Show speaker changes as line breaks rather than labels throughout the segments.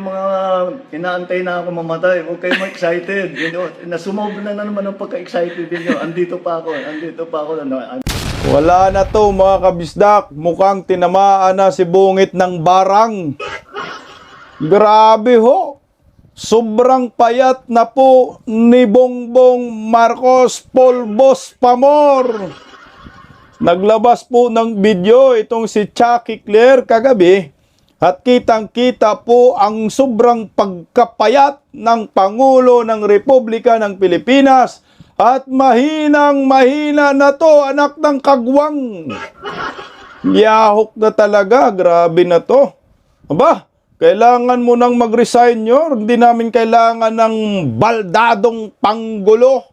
mga inaantay na ako mamatay. Huwag kayong excited. Nasumobra na naman ang pagka-excited ninyo. Andito pa ako.
Wala na to mga kabisdak. Mukhang tinamaan na si Bungit ng barang. Grabe ho. Sobrang payat na po ni Bongbong Marcos, Polbos Pamor. Naglabas po ng video itong si Chucky Claire kagabi. At kitang-kita po ang sobrang pagkapayat ng Pangulo ng Republika ng Pilipinas. At mahinang-mahina na to, anak ng kagwang. Yahok na talaga, grabe na to. Aba, kailangan mo nang mag-resign nyo. Hindi namin kailangan ng baldadong Pangulo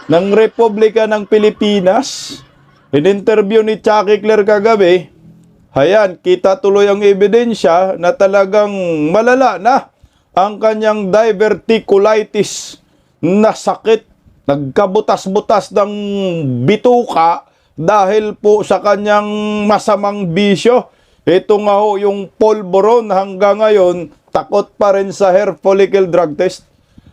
ng Republika ng Pilipinas. In-interview ni Chucky Claire kagabi. Ayan, kita tuloy ang ebidensya na talagang malala na ang kanyang diverticulitis na sakit. Nagkabutas-butas ng bituka dahil po sa kanyang masamang bisyo. Ito nga ho yung polvoron hanggang ngayon, takot pa rin sa hair follicle drug test.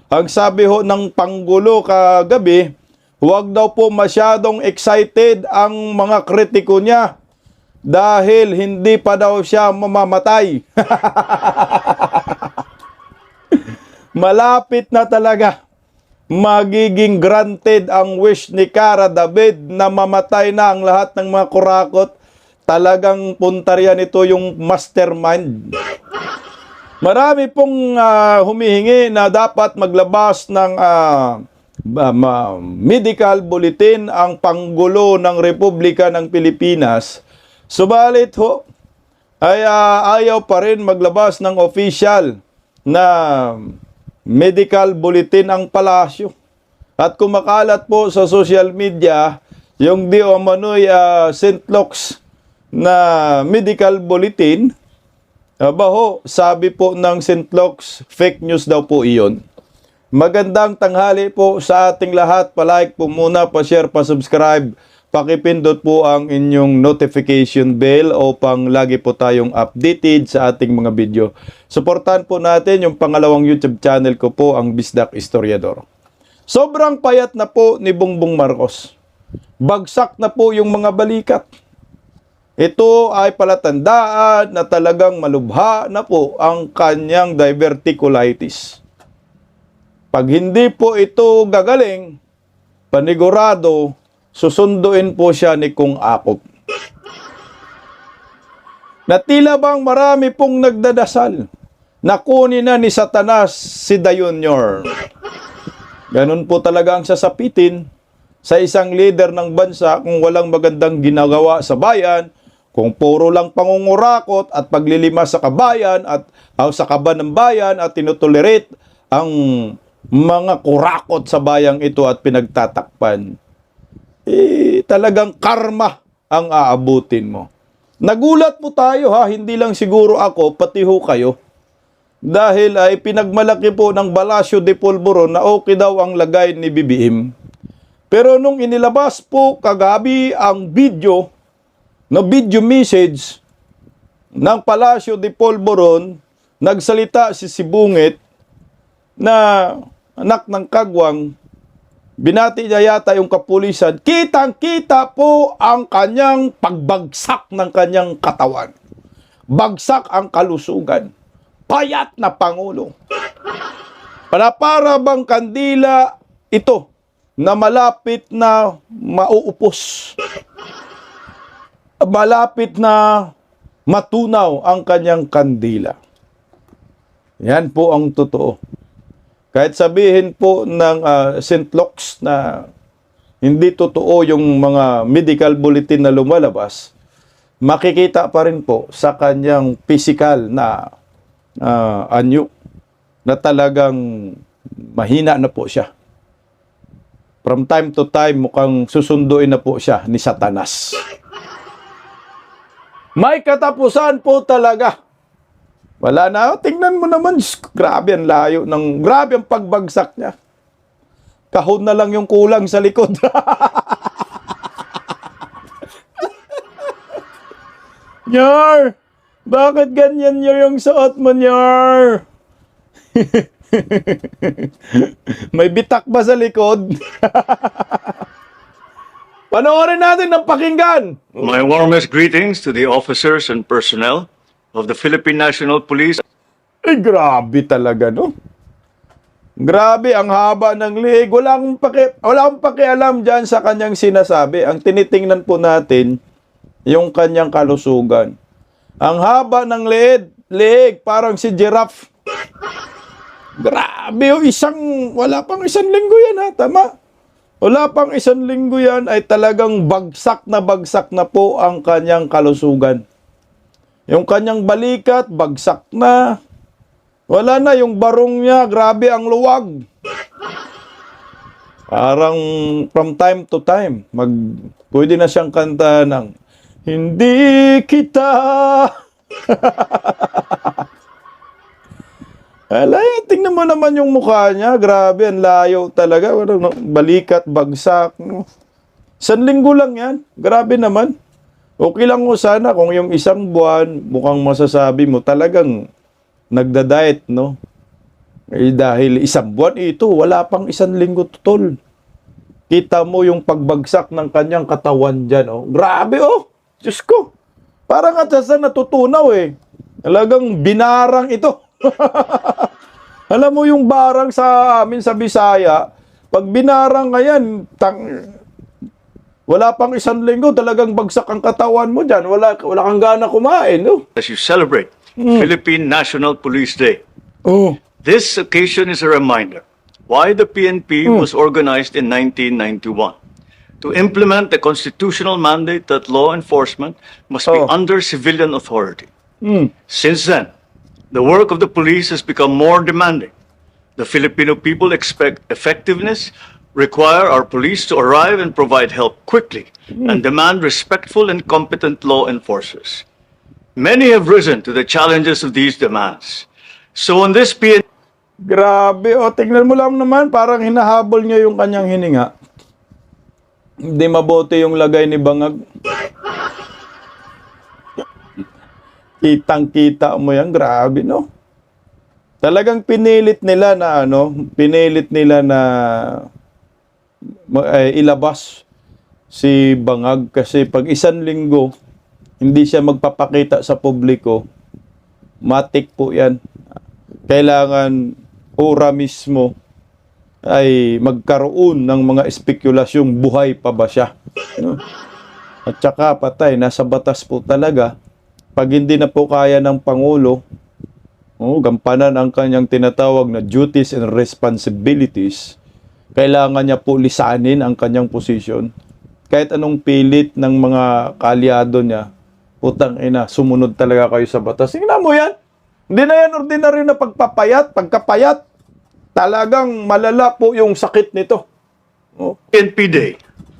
Ang sabi ho ng Pangulo kagabi, huwag daw po masyadong excited ang mga kritiko niya. Dahil hindi pa daw siya mamamatay. Malapit na talaga. Magiging granted ang wish ni Cara David na mamatay na ang lahat ng mga kurakot. Talagang puntaryan ito yung mastermind. Marami pong humihingi na dapat maglabas ng medical bulletin ang Pangulo ng Republika ng Pilipinas. Subalit ho, ay ayaw pa rin maglabas ng official na medical bulletin ang palasyo. At kumakalat po sa social media yung di umano'y St. Luke's na medical bulletin. Aba ho, sabi po ng St. Luke's, fake news daw po iyon. Magandang tanghali po sa ating lahat. Palike po muna, pa-share, pa-subscribe. Pakipindot po ang inyong notification bell upang lagi po tayong updated sa ating mga video. Suportahan po natin yung pangalawang YouTube channel ko po, ang Bisdak Historiador. Sobrang payat na po ni Bongbong Marcos. Bagsak na po yung mga balikat. Ito ay palatandaan na talagang malubha na po ang kanyang diverticulitis. Pag hindi po ito gagaling, panigurado, susunduin po siya ni Kung Akop. Na tila bang marami pong nagdadasal na kunin na ni Satanas si Dayunyor. Ganun po talaga ang sasapitin sa isang leader ng bansa kung walang magandang ginagawa sa bayan, kung puro lang pangungurakot at paglilima sa kabayan at sa kaban ng bayan at tinutolerate ang mga kurakot sa bayang ito at pinagtatakpan. Talagang karma ang aabutin mo. Nagulat po tayo hindi lang siguro ako, pati ho kayo. Dahil ay pinagmalaki po ng Balasyo de Polvoron na okay daw ang lagay ni BBM. Pero nung inilabas po kagabi ang video, na video message ng Palasyo de Polvoron, nagsalita si Bungit na anak ng kagwang. Binati niya yata yung kapulisan. Kitang-kita po ang kanyang pagbagsak ng kanyang katawan. Bagsak ang kalusugan. Payat na Pangulo. Para bang kandila ito na malapit na mauupos. Malapit na matunaw ang kanyang kandila. Yan po ang totoo. Kahit sabihin po ng St. Luke's na hindi totoo yung mga medical bulletin na lumalabas, makikita pa rin po sa kanyang physical na anyo na talagang mahina na po siya. From time to time, mukhang susunduin na po siya ni Satanas. May katapusan po talaga. Wala na. Tingnan mo naman. Grabe ang layo. Grabe ang pagbagsak niya. Kahon na lang yung kulang sa likod. Nyar! Bakit ganyan nyo yung suot mo, Nyar? May bitak ba sa likod? Panoorin natin ng pakinggan.
My warmest greetings to the officers and personnel of the Philippine National Police.
Ay, grabe talaga, no? Grabe, ang haba ng liig. Wala akong pakialam dyan sa kanyang sinasabi. Ang tinitingnan po natin, yung kanyang kalusugan. Ang haba ng liig, parang si giraffe. Grabe, wala pang isang linggo yan, ha? Tama? Wala pang isang linggo yan, ay talagang bagsak na po ang kanyang kalusugan. Yung kanyang balikat, bagsak na. Wala na, yung barong niya, grabe ang luwag. Parang from time to time, pwede na siyang kanta ng Hindi Kita. Alay, tingnan mo naman yung mukha niya. Grabe, ang layo talaga. Balikat, bagsak. Isang linggo lang yan. Grabe naman. Okay lang mo sana kung yung isang buwan, mukhang masasabi mo talagang nagda-diet, no? Eh, dahil isang buwan ito, wala pang isang linggo tutol. Kita mo yung pagbagsak ng kanyang katawan dyan, oh. Grabe, oh! Diyos ko! Parang at sa natutunaw, eh. Talagang binarang ito. Alam mo yung barang sa amin sa Bisaya, pag binarang ka yan, wala pang isang linggo, talagang bagsak ang katawan mo dyan. Wala kang gana kumain, no?
As you celebrate Philippine National Police Day,
Oh.
this occasion is a reminder why the PNP was organized in 1991. To implement the constitutional mandate that law enforcement must be under civilian authority. Since then, the work of the police has become more demanding. The Filipino people expect effectiveness, require our police to arrive and provide help quickly, and demand respectful and competent law enforcers. Many have risen to the challenges of these demands. So on this PNP
Grabe, oh, tingnan mo lang naman, parang hinahabol niya yung kanyang hininga. Hindi mabuti yung lagay ni Bangag. Kitang-kita mo yan, grabe, no? Talagang pinilit nila na ilabas si Bangag kasi pag isang linggo hindi siya magpapakita sa publiko, matik po yan. Kailangan ora mismo ay magkaroon ng mga espekulasyong buhay pa ba siya. No? At saka patay, nasa batas po talaga. Pag hindi na po kaya ng Pangulo, gampanan ang kanyang tinatawag na duties and responsibilities, kailangan niya po lisanin ang kanyang posisyon. Kahit anong pilit ng mga kaalyado niya, putang ina, sumunod talaga kayo sa batas. Tingnan mo yan. Hindi na yan ordinaryo na pagkapayat, talagang malala po yung sakit nito.
PNP Day,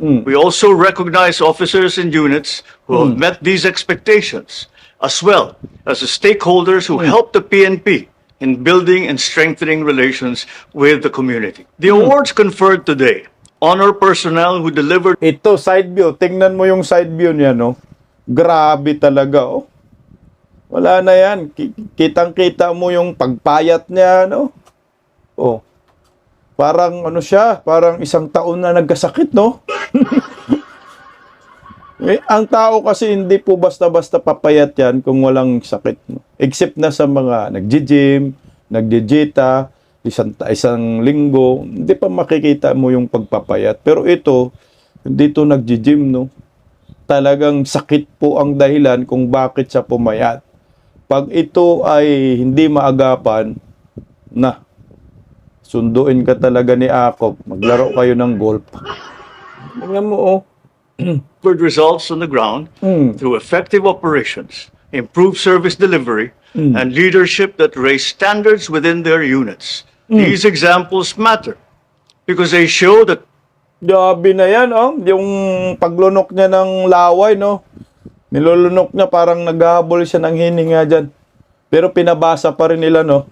we also recognize officers and units who have met these expectations, as well as the stakeholders who help the PNP in building and strengthening relations with the community. The awards conferred today honor personnel who delivered
Ito, side view. Tingnan mo yung side view niya, no? Grabe talaga, oh. Wala na yan. Kitang-kita mo yung pagpayat niya, no? Oh. Parang ano siya, parang isang taon na nagkasakit, no? Ang tao kasi hindi po basta-basta papayat yan kung walang sakit, no? Except na sa mga nagji-gym, nagdi-dieta, isang linggo, hindi pa makikita mo yung pagpapayat. Pero ito, hindi to nagji-gym, no? Talagang sakit po ang dahilan kung bakit siya pumayat. Pag ito ay hindi maagapan, sunduin ka talaga ni Akop, maglaro kayo ng golf. Tingnan mo, oh.
results on the ground through effective operations, improved service delivery, and leadership that raise standards within their units. These examples matter because they show that
Gabi na yan, oh. Yung paglunok niya ng laway, no? Nilulunok niya, parang naghahabol siya ng hininga dyan. Pero pinabasa pa rin nila, no?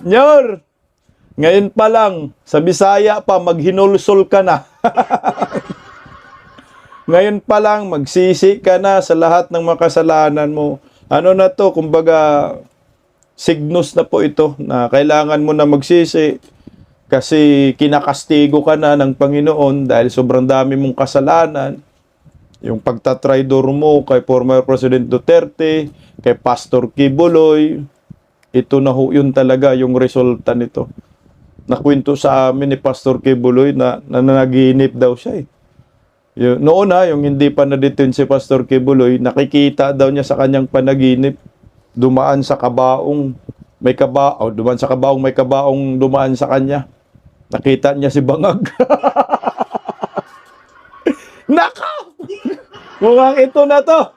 Nyor! Ngayon pa lang, sa Bisaya pa, maghinulsol ka na. Ngayon pa lang, magsisi ka na sa lahat ng makasalanan mo. Ano na to, kumbaga, signos na po ito na kailangan mo na magsisi kasi kinakastigo ka na ng Panginoon dahil sobrang dami mong kasalanan. Yung pagtatraidor mo kay former President Duterte, kay Pastor Kibuloy, ito na ho yun talaga yung resulta nito. Nakwento sa amin ni Pastor Kibuloy na nanaginip daw siya eh. Noon yung hindi pa na-detain si Pastor Kibuloy, nakikita daw niya sa kanyang panaginip, dumaan sa kabaong, dumaan sa kabaong, may kabaong dumaan sa kanya. Nakita niya si Bangag. Naka! Mukhang ito na to.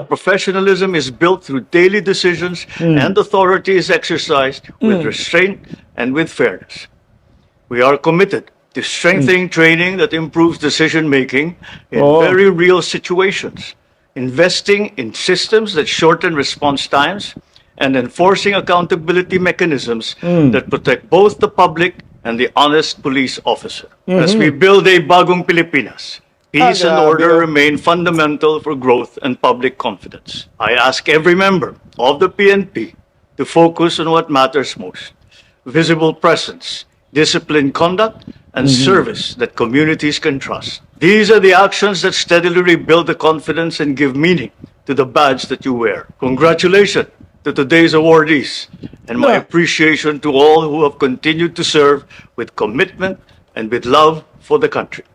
Professionalism is built through daily decisions, and authority is exercised with restraint and with fairness. We are committed to strengthening training that improves decision making in very real situations, investing in systems that shorten response times, and enforcing accountability mechanisms that protect both the public and the honest police officer. As we build a bagong Pilipinas, peace and order remain fundamental for growth and public confidence. I ask every member of the PNP to focus on what matters most: visible presence, disciplined conduct, and service that communities can trust. These are the actions that steadily rebuild the confidence and give meaning to the badge that you wear. Congratulations to today's awardees, and my appreciation to all who have continued to serve with commitment and with love for the country.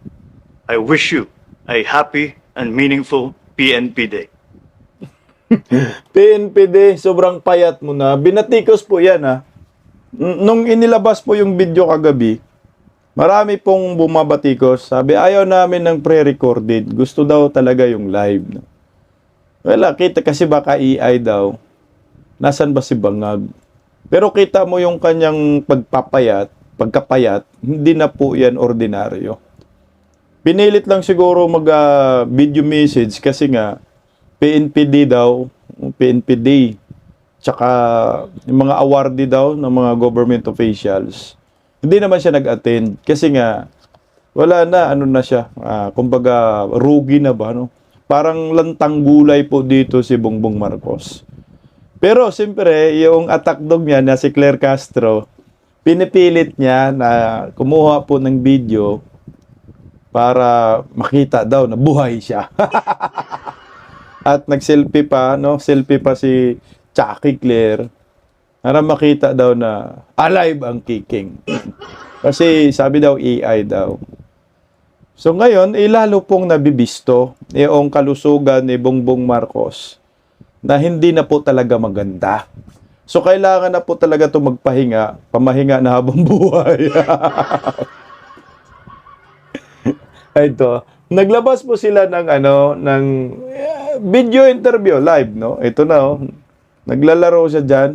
I wish you a happy and meaningful PNP Day.
PNP Day, sobrang payat mo na. Binatikos po yan ha. Nung inilabas po yung video kagabi, marami pong bumabatikos. Sabi, ayaw namin ng pre-recorded. Gusto daw talaga yung live. Wala, kita kasi baka AI daw. Nasaan ba si Bangag? Pero kita mo yung kanyang pagkapayat, hindi na po yan ordinaryo. Pinilit lang siguro mag-video message kasi nga PNPD daw, PNPD, tsaka yung mga awardee daw ng mga government officials. Hindi naman siya nag-attend kasi nga wala na, ano na siya, kumbaga rugi na ba, no? Parang lantang gulay po dito si Bongbong Marcos. Pero siyempre, yung attack dog niya na si Claire Castro, pinipilit niya na kumuha po ng video para makita daw na buhay siya. At nag-selfie pa, no? Selfie pa si Chucky Claire para makita daw na alive ang kicking. Kasi sabi daw AI daw. So ngayon, lalo pong nabibisto yung kalusugan ni Bongbong Marcos na hindi na po talaga maganda. So kailangan na po talaga ito magpahinga, pamahinga na habang buhay. Ito, naglabas po sila ng video interview live, no? Ito na oh. Naglalaro siya diyan.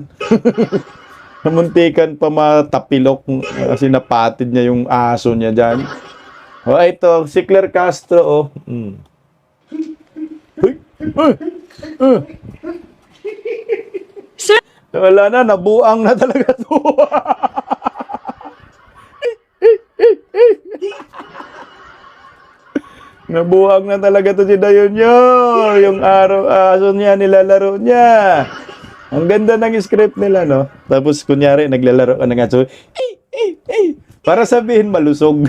Namuntikan pa matapilok kasi napatid niya yung aso niya diyan. Oh, ito si Claire Castro oh.
Sir,
Wala na, nabuang na talaga to. Nabuang na talaga to si Dayunyor. Yung aso niya, nilalaro niya. Ang ganda ng script nila, no? Tapos, kunyari, naglalaro ka ng aso. Para sabihin malusog.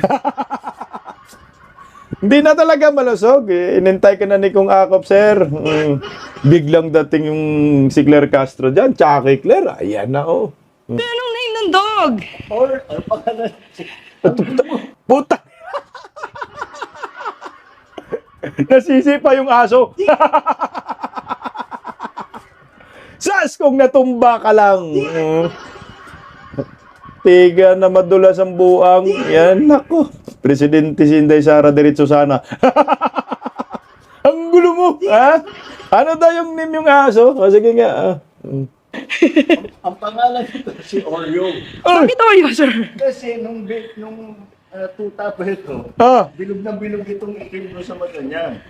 Hindi na talaga malusog. Inintay ka na ni Kung Akop, sir. Biglang dating yung si Claire Castro dyan. Chucky Claire. Ayan na, oh.
anong name ng dog?
Or, ano pangalan?
Puta! Nasisi pa yung aso. Sas kung natumba ka lang. Tiga na madulas ang buang. Yan, nako. Presidente si Inday Sara diretso sana. Ang gulo mo, ha? Ano daw yung name yung aso? O, sige nga.
Ang pangalan nito si Oreo.
Bakit Oreo, sir?
Kasi nung tuta pa ito, bilog na bilog itong itim doon sa mata niya.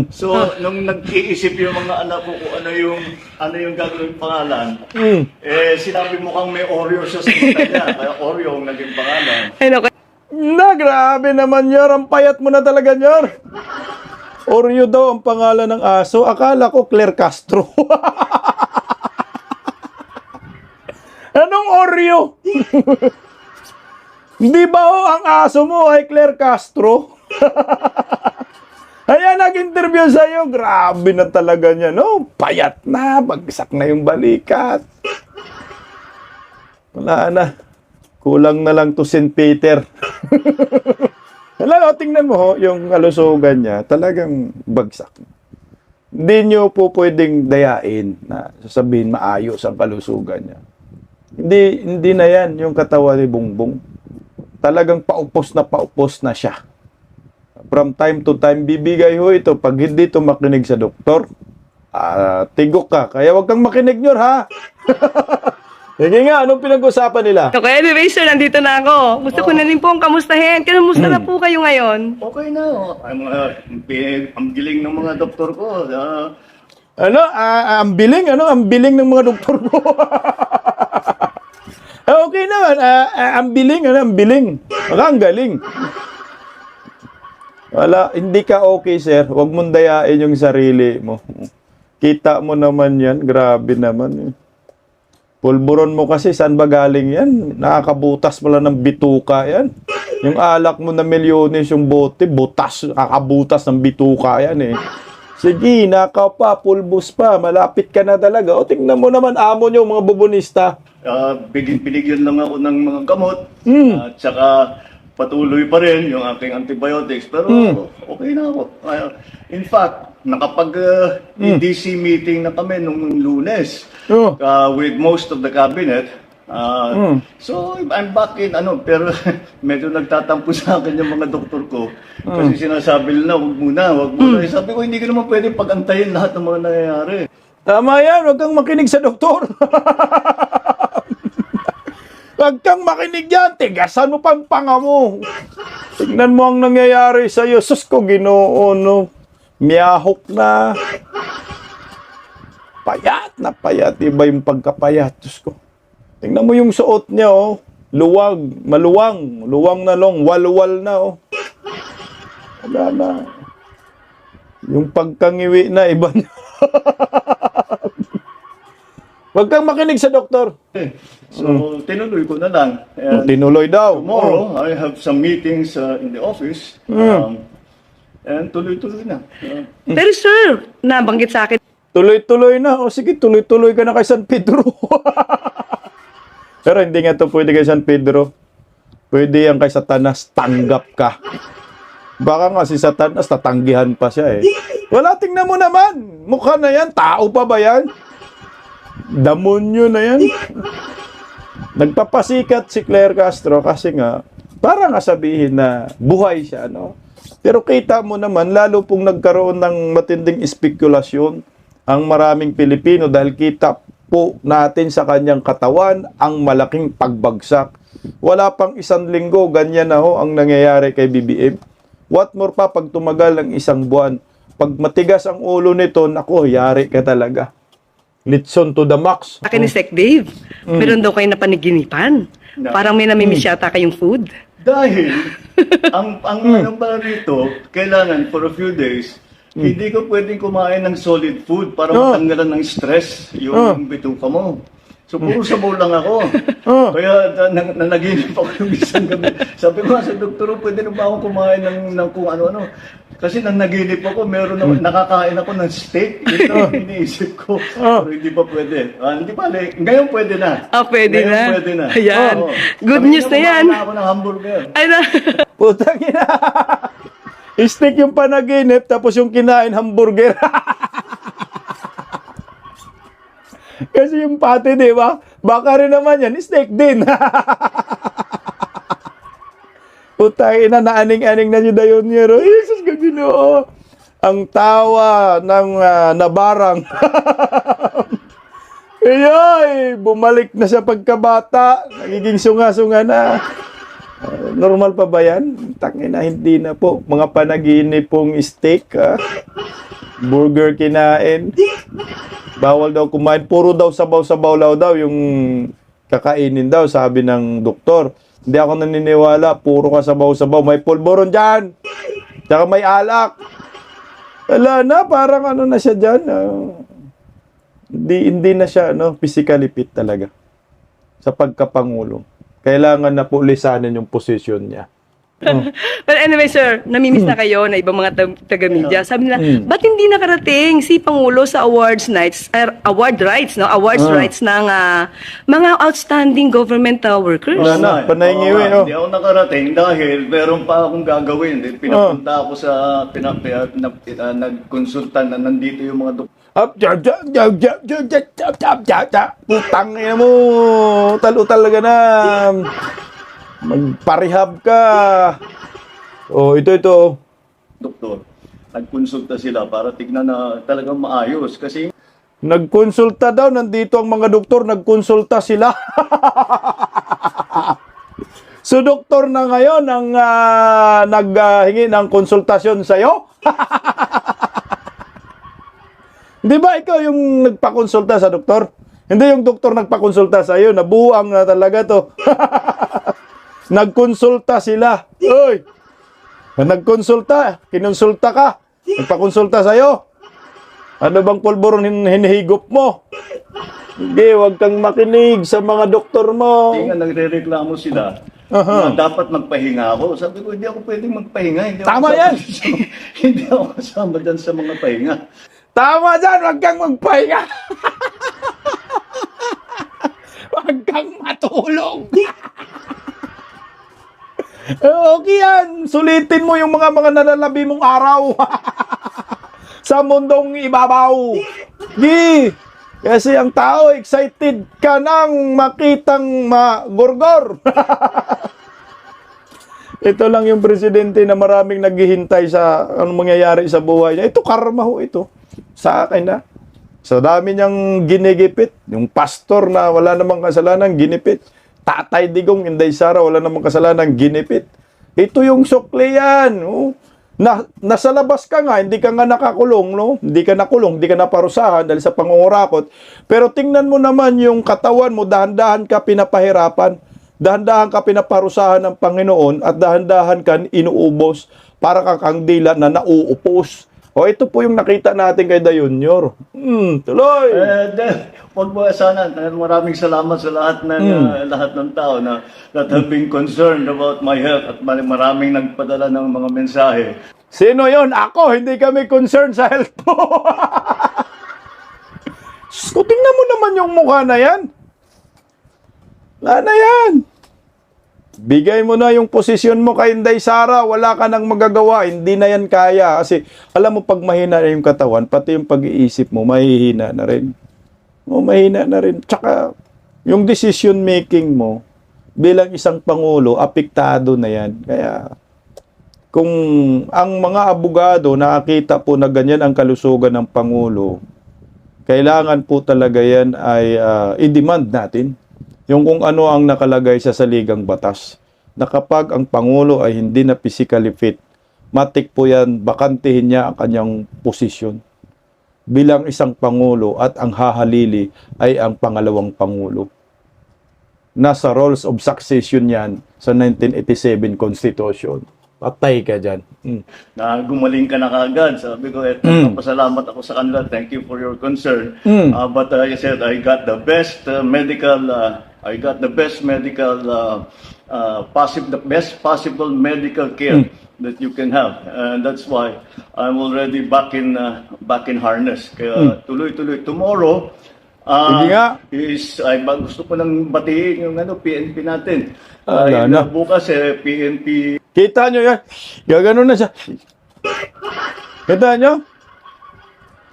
So, nung nag-iisip yung mga anak ko kung ano yung gagawin pangalan, sinabi mo kang may Oreo siya sa mata niya, kaya Oreo ang naging pangalan.
Ano ka?
Na, grabe naman, Nyor. Ang payat mo na talaga, Nyor. Oreo daw ang pangalan ng aso. Akala ko Claire Castro. Oreo. Di ba ho ang aso mo ay Claire Castro? Ayan, nag-interview sa'yo. Grabe na talaga niya, no? Payat na, bagsak na yung balikat. Wala na. Kulang na lang to St. Peter. Alam mo, tingnan mo ho, yung kalusugan niya, talagang bagsak. Hindi nyo po pwedeng dayain na sasabihin maayos ang kalusugan niya. Hindi na yan yung katawan ni Bongbong. Talagang paupos na siya. From time to time, bibigay ho ito. Pag hindi ito makinig sa doktor, tigok ka. Kaya wag kang makinig nyo, ha? Sige nga, anong pinag-usapan nila?
Okay, anyway, sir, nandito na ako. Gusto ko na rin po ang kamustahin. Kamusta na po kayo ngayon?
Okay na. Ang giling ng mga doktor ko.
Ang biling ng mga doktor mo. Okay naman, ang biling. Wala, ang galing. Wala, hindi ka okay, sir. Huwag mong dayain yung sarili mo. Kita mo naman yan, grabe naman. Pulburon mo kasi, saan ba galing yan? Nakakabutas mo lang ng bituka yan. Yung alak mo na milyones yung bote, kakabutas ng bituka yan eh. Sige, nakaw pa, pulbos pa, malapit ka na talaga. O, tingnan mo naman, amo nyo, mga bubunista.
Binigyan lang ako ng mga gamot. At saka patuloy pa rin yung aking antibiotics. Pero okay na ako. In fact, nakapag-DC meeting na kami nung Lunes with most of the cabinet. So, I'm back in, pero medyo nagtatampo sa akin yung mga doktor ko. Kasi sinasabi nila, wag muna. Sabi ko, hindi ko naman pwede pagantayin lahat ng mga nangyayari.
Tama yan, huwag kang makinig sa doktor. Huwag kang makinig yan, tigasan mo pang panga mo. Tignan mo ang nangyayari sa'yo. Sus ko, Ginoo, no? Miyahok na. Payat na payat. Iba yung pagkapayat. Sus ko. Tingnan mo yung suot niya, oh. Luwag, maluwang. Luwang na long, walwal na, oh. Wala na. Yung pagkangiwi na, iba na. Huwag kang makinig sa doktor.
So, tinuloy ko na lang. And
Tinuloy daw.
tomorrow, I have some meetings in the office. And tuloy-tuloy na.
Pero sir, nabanggit sa akin
Tuloy-tuloy na. O sige, tuloy-tuloy ka na kay San Pedro. Pero hindi nga to pwede kay San Pedro. Pwede yan kay Satanas. Tanggap ka. Baka nga si Satanas, tatanggihan pa siya eh. Wala, tingnan mo naman. Mukha na yan. Tao pa ba yan? Damonyo na yan. Nagpapasikat si Claire Castro kasi nga, para nga sabihin na buhay siya, no? Pero kita mo naman, lalo pong nagkaroon ng matinding espekulasyon ang maraming Pilipino dahil kita po natin sa kanyang katawan ang malaking pagbagsak. Wala pang 1 linggo, ganyan na ho ang nangyayari kay BBM. What more pa pag tumagal ng 1 buwan? Pag matigas ang ulo nito, nako, yari ka talaga. Litson to the max.
ni Sec Dave. Meron daw kayo napaniginipan. Parang may namimiss yata kayong food.
Dahil, ang ano ba rito, kailangan for a few days, hindi ka pwedeng kumain ng solid food para matanggalan ng stress yung bituka mo. So, puro sabaw lang ako. Kaya nanaginip ako yung isang gabi. Sabi ko sa doktor, pwede na ba ako kumain ng kung ano-ano? Kasi nanaginip ako, nakakain ako ng steak. Ito ang iniisip ko. Pero hindi pa pwede. Hindi pa, ngayon pwede na.
Pwede
ngayon
na.
Pwede na.
Ayan. Good
Sabi
news
niya,
na yan.
kumain na ako ng hamburger.
Ay na.
Putang ina. Steak yung panaginip, tapos yung kinain hamburger. Kasi yung pati, di ba? Baka rin naman yan, steak din. Putang ina, naaning-aning na si Dayon niya. Jesus, Ginoo. Ang tawa ng nabarang. Ayoy, bumalik na sa pagkabata. Nagiging sunga-sunga na. Normal pa ba yan? Tangina, hindi na po. Mga panaginip pong steak, burger kinain. Bawal daw kumain. Puro daw sabaw-sabaw daw yung kakainin daw, sabi ng doktor. Hindi ako naniniwala. Puro ka sabaw-sabaw. May pulburon dyan. Tsaka may alak. Wala na. Parang ano na siya dyan. Hindi na siya physically fit talaga. sa pagkapangulo. Kailangan na po lisanin yung posisyon niya.
But anyway, sir, namimiss na kayo na ibang mga taga-media. Sabi nila, ba't hindi nakarating si Pangulo sa awards rights ng mga outstanding government workers?
Wala na, panahingiwi, oh.
Hindi ako nakarating dahil meron pa akong gagawin. Pinapunta ako sa, nagkonsulta na nandito yung mga
Putang ina mo, talo talaga na. Magparehab ka. Oh, ito.
doktor. Nagkonsulta sila para tignan na talagang maayos. Kasi
Nagkonsulta daw, nandito ang mga doktor, nagkonsulta sila. So, doktor na ngayon ang naghingi ng konsultasyon sa'yo? Di ba ikaw yung nagpakonsulta sa doktor? Hindi yung doktor nagpakonsulta sa'yo, nabuang na talaga to. Nagkonsulta sila. Uy! Nagkonsulta, kinonsulta ka, nagpakonsulta sa'yo. Ano bang pulburon hinihigop mo? Hindi, huwag kang makinig sa mga doktor mo.
hindi nga nagre-reklamo sila. Na dapat magpahinga ako. Sabi ko, hindi ako pwedeng magpahinga. Hindi ako
Tama
kasama-
yan!
Hindi ako kasama dyan sa mga pahinga.
Tama dyan, huwag kang magpahinga. Huwag kang matulog. Okay yan. Sulitin mo yung mga nalalabi mong araw. Sa mundong ibabaw. Di. Kasi ang tao, excited ka nang makitang magorgor. Ito lang yung presidente na maraming naghihintay sa anong mangyayari sa buhay niya. Ito, karma ho ito. Sa akin na. Sa dami niyang ginigipit. Yung pastor na wala namang kasalanan, ginipit. Tatay Digong, Inday Sara, wala namang kasalanan, ginipit. Ito yung sukli yan. Oh. Nasa labas ka nga, hindi ka nga nakakulong, no? Hindi ka nakulong, hindi ka naparusahan dahil sa pangungurakot. Pero tingnan mo naman yung katawan mo, dahan-dahan ka pinapahirapan. Dahan-dahan ka pinaparusahan ng Panginoon at dahan-dahan ka inuubos para kang dila na nauupos. O ito po yung nakita natin kay Dayunyor. Tuloy!
Huwag mo sana. Maraming salamat sa lahat ng tao na that have been concerned about my health at maraming nagpadala ng mga mensahe.
Sino yon? Ako, hindi kami concerned sa health mo. So, tingnan mo naman yung mukha na yan. Wala na yan. Bigay mo na yung posisyon mo kay Inday Sara, wala ka nang magagawa, hindi na yan kaya. Kasi alam mo, pag mahina na yung katawan, pati yung pag-iisip mo, mahihina na rin. Mahina na rin. Tsaka, yung decision making mo, bilang isang pangulo, apektado na yan. Kaya, kung ang mga abogado nakakita po na ganyan ang kalusugan ng pangulo, kailangan po talaga yan ay i-demand natin. Yung kung ano ang nakalagay sa saligang batas, na kapag ang Pangulo ay hindi na physically fit, matik po yan, bakantihin niya ang kanyang posisyon bilang isang Pangulo at ang hahalili ay ang pangalawang Pangulo. Nasa rules of succession yan sa 1987 Constitution. Patay ka dyan.
Na gumaling ka na kagad. Sabi ko, pasalamat ako sa kanila. Thank you for your concern. But I said, I got the best the best possible medical care that you can have. And that's why I'm already back in harness. Kaya tuloy-tuloy. Tomorrow,
Sige nga.
gusto ko nang batiin yung PNP natin.
Wala na.
Bukas PNP.
Kita nyo yan? Gaganon na siya. Kita nyo?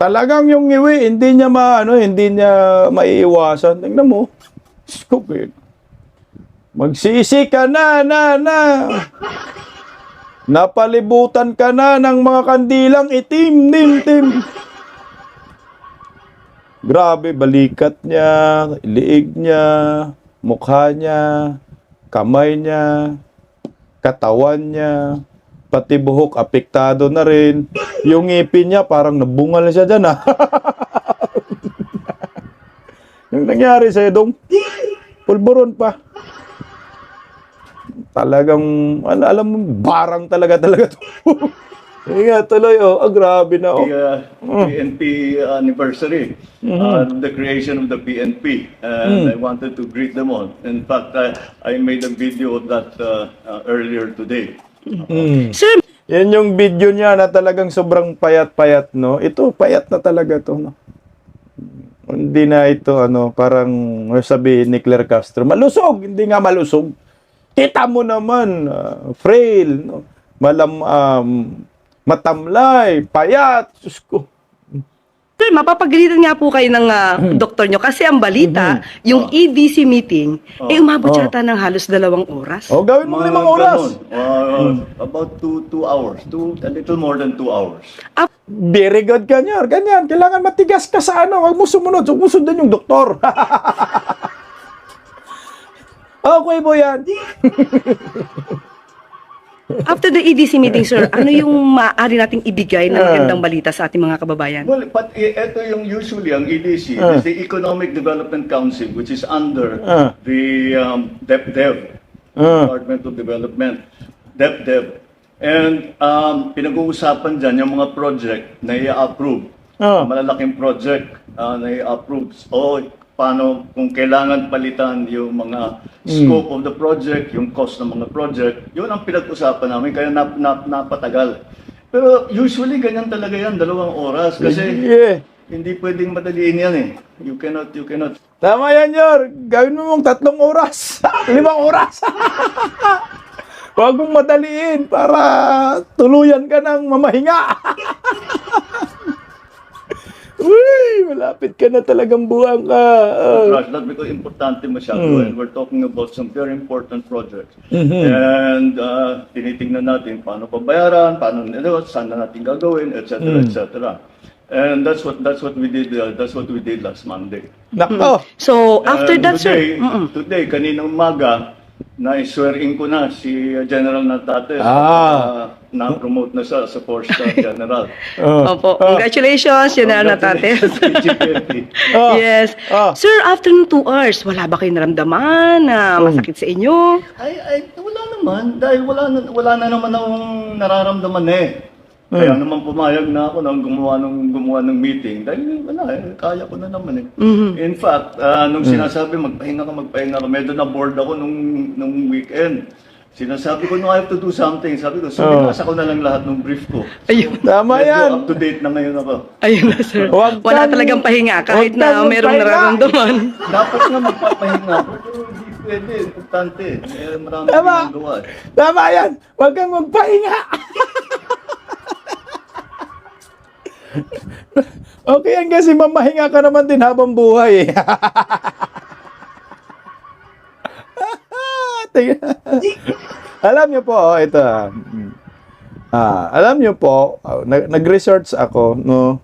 Talagang yung ngiwi, hindi niya maiiwasan. Tingnan mo. Stupid. Magsisi ka na. Napalibutan ka na ng mga kandilang itim. Grabe, balikat niya, liig niya, mukha niya, kamay niya, katawan niya, pati buhok, apektado na rin. Yung ngipin niya, parang nabungal na siya dyan, ha? Yung nangyari sa'yo, Dong, pulburon pa. Talagang, alam mo, barang talaga to. Nga tuloy, grabe na,
The PNP anniversary, the creation of the PNP. And I wanted to greet them all. In fact, I made a video of that earlier today.
Sir,
Yan yung video niya na talagang sobrang payat-payat, no? Ito, payat na talaga to, no? Hindi na ito, parang sabihin ni Claire Castro, malusog, hindi nga malusog. Kita mo naman, frail, no? Matamlay, payat, Diyos ko.
sir, mapapagalitan nga po kayo ng doktor nyo kasi ang balita, yung EDC meeting, umabot yata ng halos 2 oras.
Gawin mo 5
Mga
oras.
ganun. About 2 hours, a little more than 2 hours.
Very good, ganyan. Kailangan matigas ka sa Huwag mo sumunod. Sumusundan yung doktor. Okay po yan.
After the EDC meeting, sir, ano yung maaari nating ibigay na magandang balita sa ating mga kababayan?
Well, but ito yung usually ang EDC, is the Economic Development Council, which is under the DepDev, Department of Development, DepDev. And pinag-uusapan dyan yung mga project na i-approve. Malalaking project na i-approve. O paano kung kailangan palitan yung mga scope of the project, yung cost ng mga project, yun ang pinag-usapan namin, kaya napatagal. Pero usually ganyan talaga yan, 2 oras. Kasi hindi pwedeng madaliin yan eh. You cannot.
Tama yan, Yor. Gawin mo mong 3 oras. 5 oras. Huwag mong madaliin para tuluyan ka ng mamahinga. Uy, malapit ka na talagang buwang ka.
Rush, not because importante masyado. And we're talking about some very important projects. And tinitingnan natin paano pabayaran, saan na natin gagawin, etc., etc. And that's what we did. That's what we did last Monday.
Nako.
So, after
And
that, sir,
today, kaninang umaga, na-swearing ko na si General Natate. Na-promote na siya sa 4-star General.
opo, congratulations, General Natate. Yes. Sir, after ng 2 hours, wala ba kayong naramdaman na masakit sa inyo?
Ay, wala naman. Dahil wala na naman akong nararamdaman eh. Kaya naman pumayag na ako nang gumawa ng meeting. Dahil wala kaya ko na naman eh. In fact, nung sinasabi magpahinga ka, medyo na-bored ako nung weekend. Sinasabi ko, no, I have to do something. Sabi ko, so binasa ko na lang lahat ng brief ko.
Ayun.
Tama
Medyo
yan.
up to date na ngayon ako.
Ayun na, sir.
Huwag
Wala
kang-
talagang pahinga kahit
huwag
na
kang
merong
magpahinga.
nararamdaman.
Dapat nga magpapahinga ako, pero hindi pwede. Importante. Marami
Tama.
ginagawa.
Tama yan. Huwag kang magpahinga. Okay yan kasi mamahinga ka naman din habang buhay eh. Alam niyo po, ito. Alam niyo po, nag-research ako, no?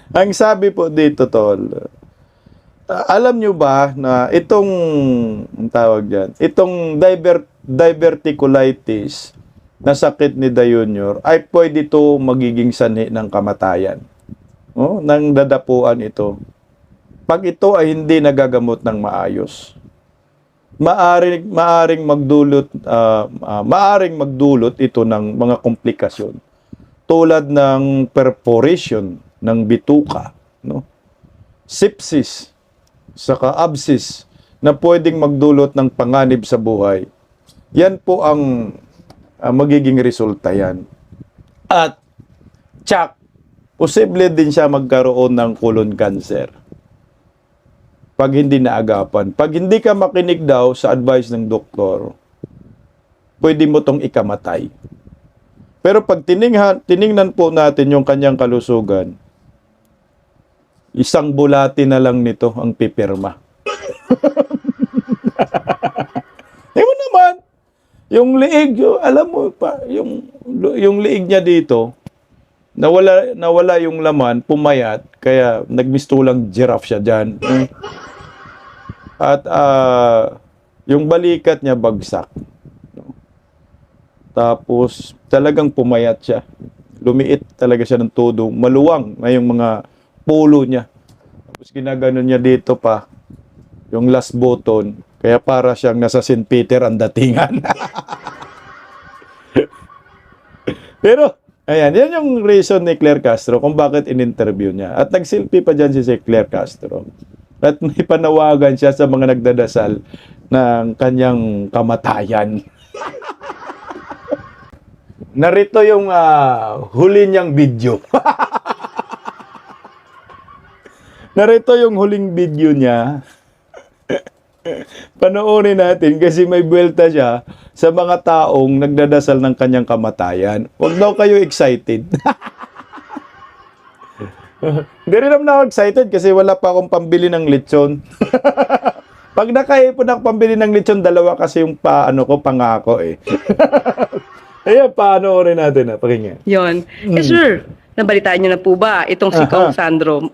Ang sabi po dito, tol, alam niyo ba na itong, ang tawag dyan, itong diverticulitis na sakit ni Junior ay pwede ito magiging sanhi ng kamatayan. Oh, nang dadapuan ito. Pag ito ay hindi nagagamot ng maayos, maaring magdulot ito ng mga komplikasyon tulad ng perforation ng bituka, no? Sepsis, saka abscess na pwedeng magdulot ng panganib sa buhay. Yan po ang magiging resulta yan. At posible din siya magkaroon ng colon cancer pag hindi naagapan. Pag hindi ka makinig daw sa advice ng doktor, pwede mo tong ikamatay. Pero pag tiningnan po natin yung kanyang kalusugan, isang bulati na lang nito ang pipirma. Ewan naman, yung liig, alam mo pa, yung liig niya dito, nawala yung laman, pumayat, kaya nagmistulang giraffe siya dyan. At yung balikat niya bagsak. Tapos talagang pumayat siya. Lumiit talaga siya ng todo. Maluwang na yung mga pulo niya. Tapos ginaganon niya dito pa, yung last button, kaya para siyang nasa St. Peter ang datingan. Pero, ayan, yan yung reason ni Claire Castro kung bakit in-interview niya. At nagsilpi pa dyan si Claire Castro. At may panawagan siya sa mga nagdadasal ng kanyang kamatayan. Narito yung huli niyang video. Narito yung huling video niya. Panoorin natin kasi may buwelta siya sa mga taong nagdadasal ng kanyang kamatayan. Huwag daw kayo excited. Hindi rin naman ako excited kasi wala pa akong pambili ng lechon. Pag nakaipon ako pambili ng lechon, dalawa kasi yung pangako eh. Ayan, panoorin natin pakinggan.
Yon. Sir, nabalitaan niyo na po ba itong si Kong Sandro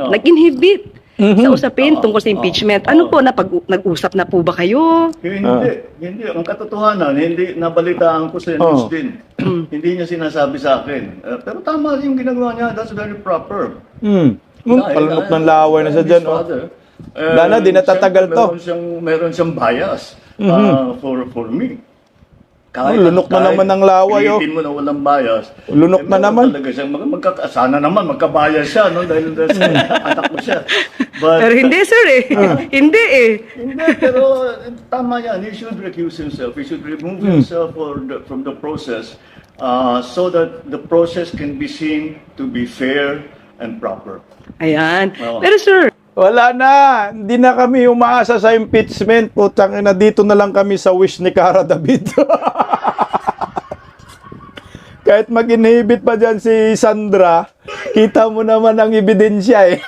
nag-inhibit sa usapin tungkol sa impeachment? Ano po, nag-usap na po ba kayo?
Hindi. Ang katotohanan, hindi nabalitaan ko sa news din. Hindi niya sinasabi sa akin. Pero tama yung ginagawa niya. That's very proper.
Palunok ng laway na sa dyan. Lana, di natatagal to.
Meron siyang bias for me.
Lunok na naman ng laway.
Pilitin mo na walang bias.
Lunok na naman.
Talaga siya, sana naman magkabias siya, no? Dahil anak mo siya. But,
Pero hindi, sir eh. Hindi eh.
hindi, pero tama yan. He should recuse himself. He should remove himself from the process so that the process can be seen to be fair and proper.
Ayan.
Oo.
Pero sir,
Wala na. Hindi na kami umaasa sa impeachment. Putang ina, dito na lang kami sa wish ni Cara David. Kahit mag-inhibit pa dyan si Sandra, kita mo naman ang ebidensya eh.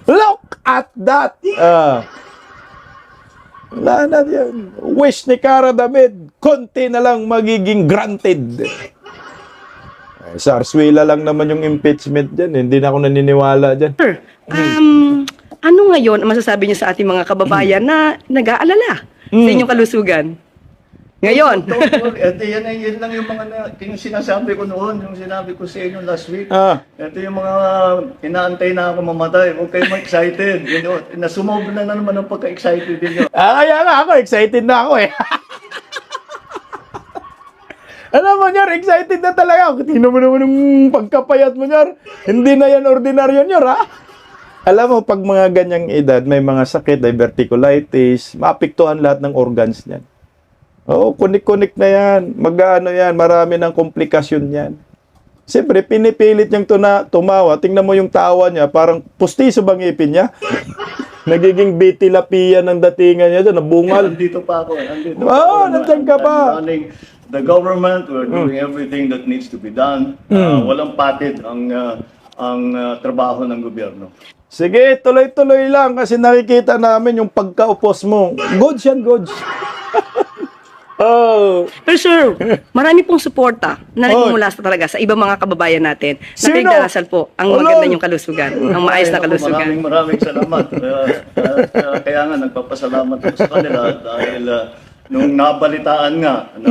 Look at that! Wala na yan. Wish ni Cara David, konti na lang magiging granted. Sa Arswila lang naman yung impeachment dyan. Hindi na ako naniniwala dyan.
sir, ano ngayon ang masasabi niyo sa ating mga kababayan na nag-aalala sa inyong kalusugan? Ngayon.
Don't worry. Ito, yan lang yung mga yung sinasabi ko noon, yung sinabi ko sa inyo last week. Ito yung mga inaantay na ako mamatay. Huwag kayo ma-excited. Nasumobra na naman ang pagka-excited din yun.
Kaya nga ako, excited na ako eh. Alam mo, Nyor, excited na talaga ako. Tingnan mo naman yung pagkapayat mo, Nyor. Hindi na yan ordinaryo, Nyor, ha? Alam mo, pag mga ganyang edad, may mga sakit, diverticulitis, maapektuhan lahat ng organs niyan. Oo, kunik-kunik na yan. Mag-ano yan, marami ng komplikasyon yan. Siyempre, pinipilit niyang tumawa. Tingnan mo yung tawa niya, parang pustiso bang ngipin niya? Nagiging bitilapia ng datingan niya doon, nabungal.
Andito pa ako.
Nandiyan ka pa.
The government, we're doing everything that needs to be done. Walang patid ang trabaho ng gobyerno.
Sige, tuloy-tuloy lang kasi nakikita namin yung pagkaupos mo. Goods yan, goods.
Pero sir, marami pong suporta na nagmumula talaga sa ibang mga kababayan natin na
Sino?
pinagdarasal po ang maganda niyong kalusugan, ang maayos na kalusugan.
Maraming salamat. Kaya nga, nagpapasalamat ako sa kanila dahil nung nabalitaan nga na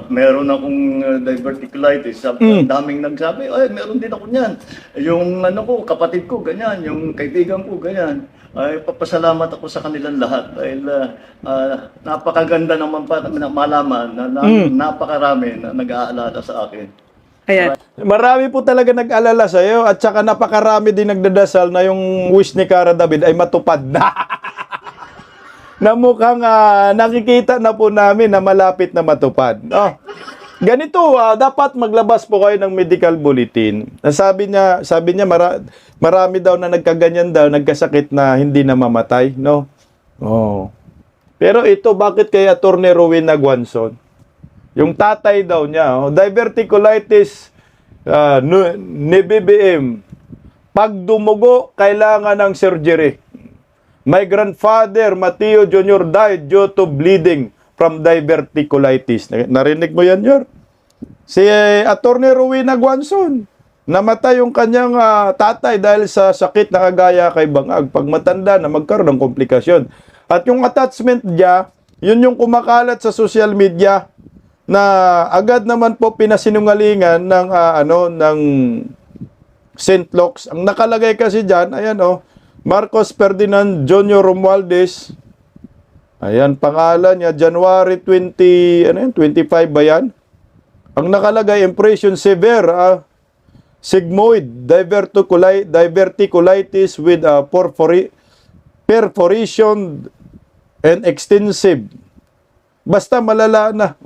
meron akong diverticulitis, ang daming nagsabi, ay, meron din ako niyan. Yung kapatid ko, ganyan. Yung kaibigan ko, ganyan. Ay, papasalamat ako sa kanilang lahat dahil napakaganda naman pa na malaman na napakarami na nag-aalala sa akin.
Ayan.
Marami po talaga nag-alala sa iyo at saka napakarami din nagdadasal na yung wish ni Cara David ay matupad na. Na mukhang nakikita na po namin na malapit na matupad. Ganito, dapat maglabas po kayo ng medical bulletin. Sabi niya marami daw na nagkaganyan daw, nagkasakit na hindi na mamatay, no? Pero ito, bakit kay Attorney Rowena Guanzon? Yung tatay daw niya, diverticulitis, ni BBM. Pag dumugo, kailangan ng surgery. My grandfather, Mateo Jr. died due to bleeding from diverticulitis. Narinig mo yan, Yor? Si Attorney Rowena Guanzon, namatay yung kanyang tatay dahil sa sakit na kagaya kay Bangag. Pag matanda na magkaroon ng komplikasyon. At yung attachment niya, yun yung kumakalat sa social media na agad naman po pinasinungalingan ng ng St. Luke's. Ang nakalagay kasi diyan, ayan Marcos Ferdinand Jr. Romualdez. Ayan, pangalan niya, January 25 ba yan? Ang nakalagay, impression severe, sigmoid, diverticulitis with perforation and extensive. Basta malala na.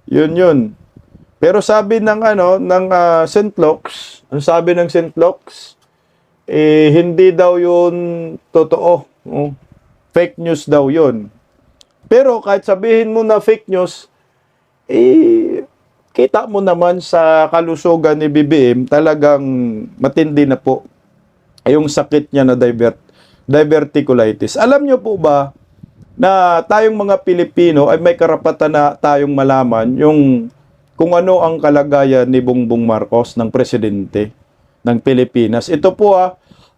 Yun. Pero sabi ng St. Luke's, ang sabi ng St. Luke's, hindi daw yun totoo. Fake news daw yun. Pero kahit sabihin mo na fake news, kita mo naman sa kalusugan ni BBM, talagang matindi na po yung sakit niya na diverticulitis. Alam niyo po ba na tayong mga Pilipino ay may karapatan na tayong malaman kung ano ang kalagayan ni Bongbong Marcos ng presidente ng Pilipinas. Ito po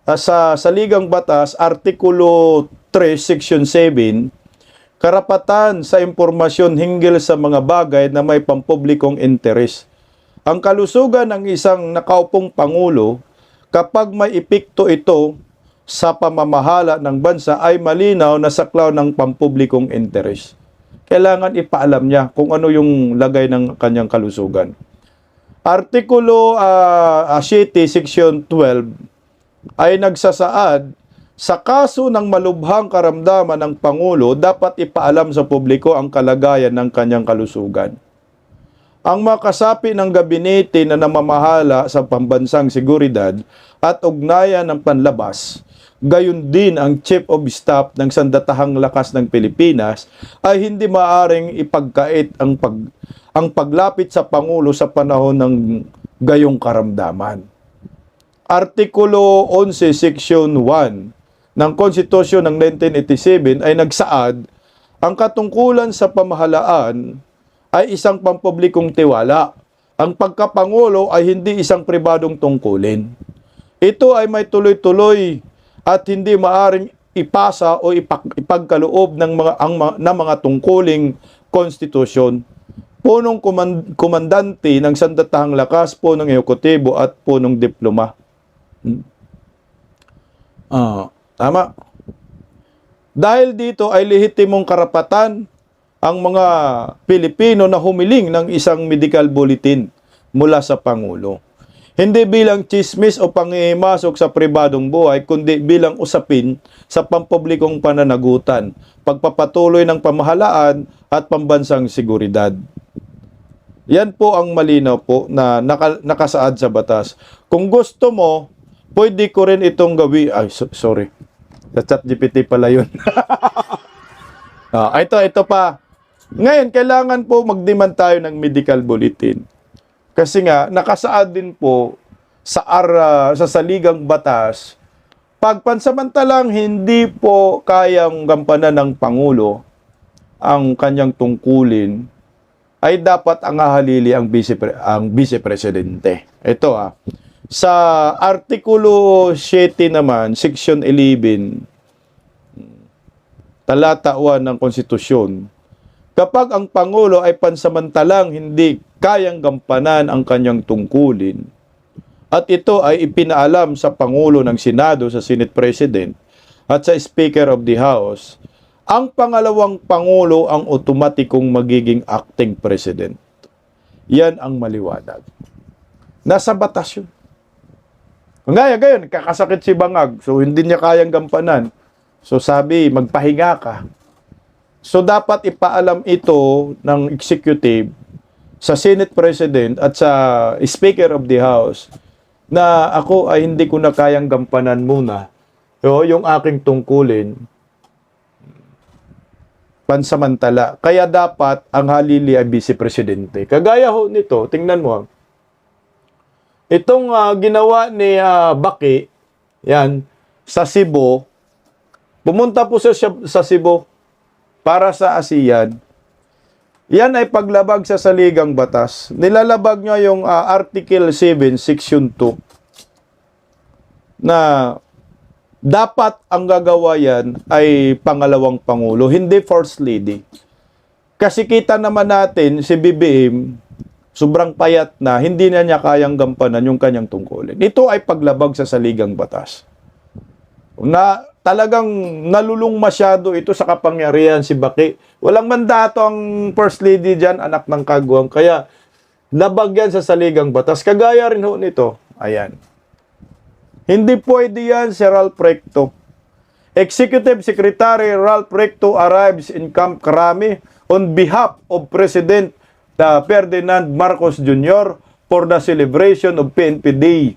sa Saligang Batas, Artikulo 3, Section 7, karapatan sa impormasyon hinggil sa mga bagay na may pampublikong interes. Ang kalusugan ng isang nakaupong Pangulo, kapag may epekto ito sa pamamahala ng bansa, ay malinaw na saklaw ng pampublikong interes. Kailangan ipaalam niya kung ano yung lagay ng kanyang kalusugan. Artikulo 7, Section 12 ay nagsasaad, sa kaso ng malubhang karamdaman ng Pangulo, dapat ipaalam sa publiko ang kalagayan ng kanyang kalusugan. Ang mga kasapi ng gabinete na namamahala sa pambansang seguridad at ugnayan ng panlabas, gayon din ang Chief of Staff ng Sandatahang Lakas ng Pilipinas, ay hindi maaring ipagkait ang paglapit sa Pangulo sa panahon ng gayong karamdaman. Artikulo 11, Section 1 ng Konstitusyon ng 1987 ay nagsaad, ang katungkulan sa pamahalaan ay isang pampublikong tiwala. Ang pagkapangulo ay hindi isang pribadong tungkulin. Ito ay may tuloy-tuloy at hindi maaring ipasa o ipagkaloob ng mga tungkuling konstitusyon. Punong komandante ng Sandatahang Lakas, punong ehekutibo at punong diploma. Tama. Dahil dito ay lehitimong karapatan ang mga Pilipino na humiling ng isang medical bulletin mula sa Pangulo. Hindi bilang chismis o pangihimasok sa pribadong buhay, kundi bilang usapin sa pampublikong pananagutan, pagpapatuloy ng pamahalaan at pambansang seguridad. Yan po ang malinaw po na nakasaad sa batas. Kung gusto mo, pwede ko rin itong gawin. Sorry. Sa ChatGPT pala yun. Ito pa. Ngayon, kailangan po mag-demand tayo ng medical bulletin. Kasi nga, nakasaad din po sa Saligang Batas, pag pansamantalang hindi po kayang gampanan ng Pangulo ang kanyang tungkulin, ay dapat ang hahalili ang vice-presidente. Ito sa Artikulo 7 naman, Section 11, Talata 1 ng Konstitusyon, kapag ang Pangulo ay pansamantalang hindi kayang gampanan ang kanyang tungkulin, at ito ay ipinaalam sa Pangulo ng Senado, sa Senate President, at sa Speaker of the House, ang pangalawang Pangulo ang otomatikong magiging acting President. Yan ang maliwanag. Nasa batas yun. Ngayon, kakasakit si Bangag, so hindi niya kayang gampanan. So sabi, magpahinga ka. So dapat ipaalam ito ng executive sa Senate President at sa Speaker of the House na ako ay hindi ko na kayang gampanan muna. So, yung aking tungkulin, pansamantala. Kaya dapat ang halili ay vice-presidente. Kagaya ho nito, tingnan mo. Itong ginawa ni Baki, yan, sa Cebu, pumunta po siya sa Cebu para sa ASEAN. Yan ay paglabag sa Saligang Batas. Nilalabag niya yung Article 7, Section 2, na dapat ang gagawa yan ay pangalawang Pangulo, hindi First Lady. Kasi kita naman natin si BBM, sobrang payat na, hindi na niya kayang gampanan yung kanyang tungkulin. Ito ay paglabag sa Saligang Batas. Na talagang nalulung masyado ito sa kapangyarihan si Baki. Walang mandato ang First Lady dyan, anak ng kagwang. Kaya labag yan sa saligang batas. Kagaya rin ho nito. Ayan. Hindi pwede yan si Ralph Recto. Executive Secretary Ralph Recto arrives in Camp Crame on behalf of President Ferdinand Marcos Jr. for the celebration of PNP Day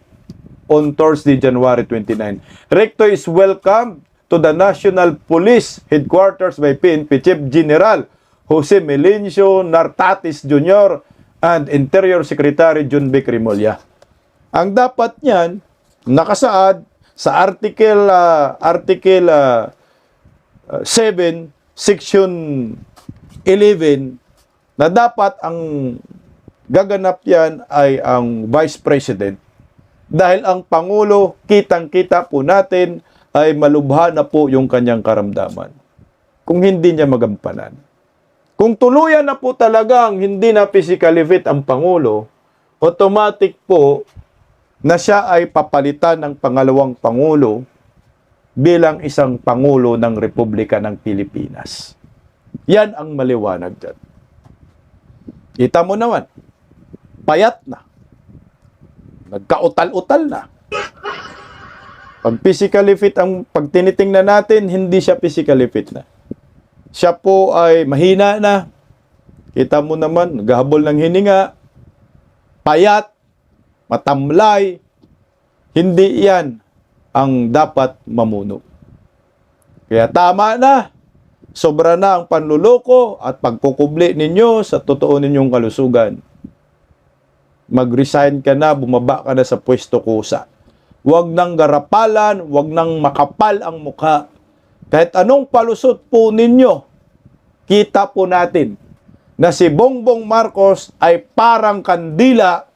on Thursday, January 29. Recto is welcomed to the National Police Headquarters by PNP Chief General Jose Melencio Nartatis Jr. and Interior Secretary John B. Crimolia. Ang dapat niyan, nakasaad sa Article 7, Section 11, na dapat ang gaganap yan ay ang Vice President. Dahil ang Pangulo, kitang-kita po natin, ay malubha na po yung kanyang karamdaman. Kung hindi niya magampanan. Kung tuluyan na po talagang hindi na physically fit ang Pangulo, automatic po na siya ay papalitan ng pangalawang Pangulo bilang isang Pangulo ng Republika ng Pilipinas. Yan ang maliwanag dyan. Kita mo naman, payat na. Nagkautal-utal na. Pag physically fit ang pag tinitingnan natin, hindi siya physically fit na. Siya po ay mahina na. Kita mo naman, naghahabol ng hininga, payat, matamlay. Hindi yan ang dapat mamuno. Kaya tama na. Sobra na ang panluloko at pagkukubli ninyo sa totoo ninyong kalusugan. Mag-resign ka na, bumaba ka na sa pwesto kusa. Huwag nang garapalan, huwag nang makapal ang mukha. Kahit anong palusot po ninyo, kita po natin na si Bongbong Marcos ay parang kandila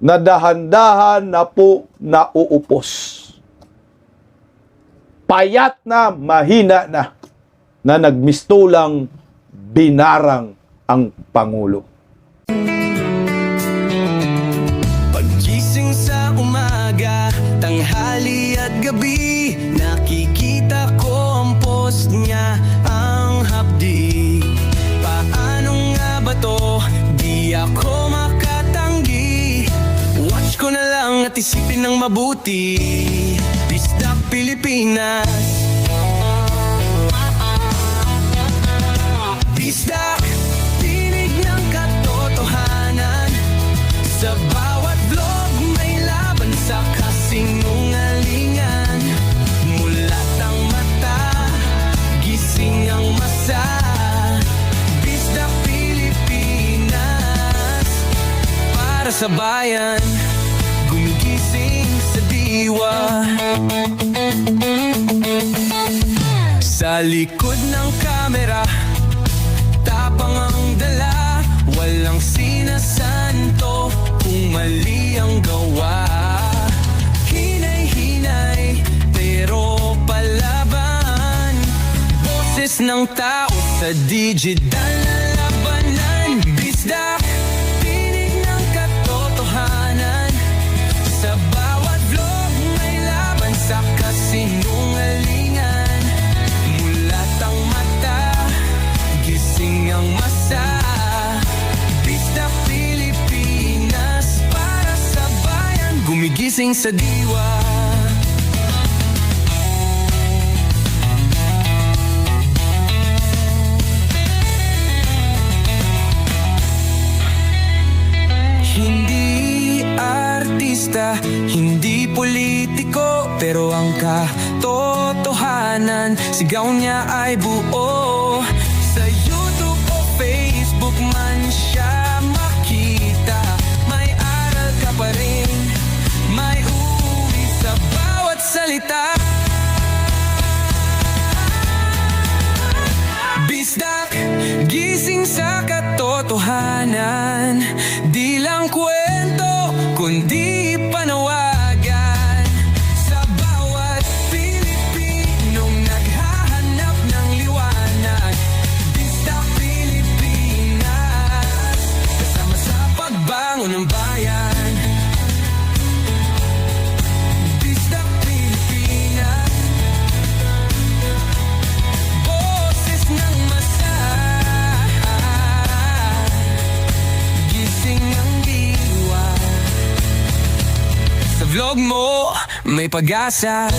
na dahan-dahan na po nauupos. Payat na, mahina na nagmistulang binarang ang Pangulo.
Paggising sa umaga, tanghali at gabi, nakikita ko ang post niya, ang hapdi. Paano nga ba to? Di ako makatanggi. Watch ko na lang at isipin ng mabuti. Bisdak Pilipinas. Bisdak, tinig ng katotohanan. Sa bawat vlog may laban sa kasinungalingan. Mulat ang mata, gising ang masa. Bisdak Pilipinas, para sa bayan, gumigising sa diwa. Sa likod ng kamera, tapang ang dala, walang sinasanto kung mali ang gawa. Hinay-hinay, pero palaban. Boses ng tao sa digital na labanan. Bisdak, tinig ng katotohanan. Sa bawat vlog may laban sa kasinungalingan. Mulat ang mata, gising ang masa. Bisdak Pilipinas, para sa bayan, gumigising sa diwa. Hindi artista, hindi politiko, pero ang katotohanan, sigaw niya ay buo. Sa YouTube o Facebook man siya makita, may aral ka pa rin, may uri sa bawat salita. Bisdak, gising sa katotohanan, di lang kwento, kundi panawagan. Sa bawat Pilipinong naghahanap ng liwanag. ilog mo may pag-asa.